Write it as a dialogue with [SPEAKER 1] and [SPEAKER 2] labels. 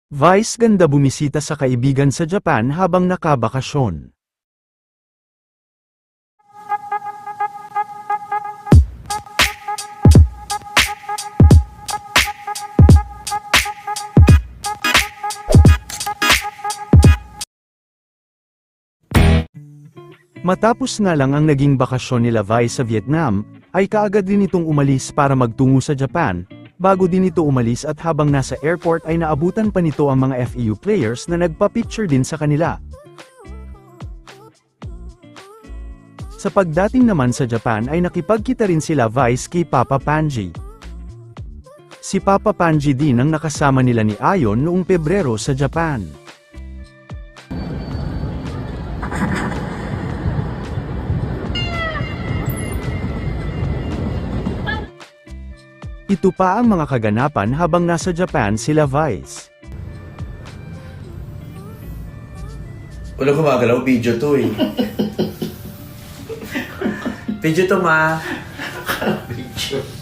[SPEAKER 1] Vice ganda bumisita sa kaibigan sa Japan habang nakabakasyon. Matapos nga lang ang naging bakasyon nila Vice sa Vietnam, ay kaagad din itong umalis para magtungo sa Japan. Bago din ito umalis at habang nasa airport ay naabutan pa nito ang mga FEU players na nagpa-picture din sa kanila. Sa pagdating naman sa Japan ay nakipagkita rin sila Vice kay Papa Panji. Si Papa Panji din ang nakasama nila ni Ayon noong Pebrero sa Japan. Ito pa ang mga kaganapan habang nasa Japan sila Vice.
[SPEAKER 2] Wala gumagalaw, video to eh. Video to, ma.
[SPEAKER 3] Video.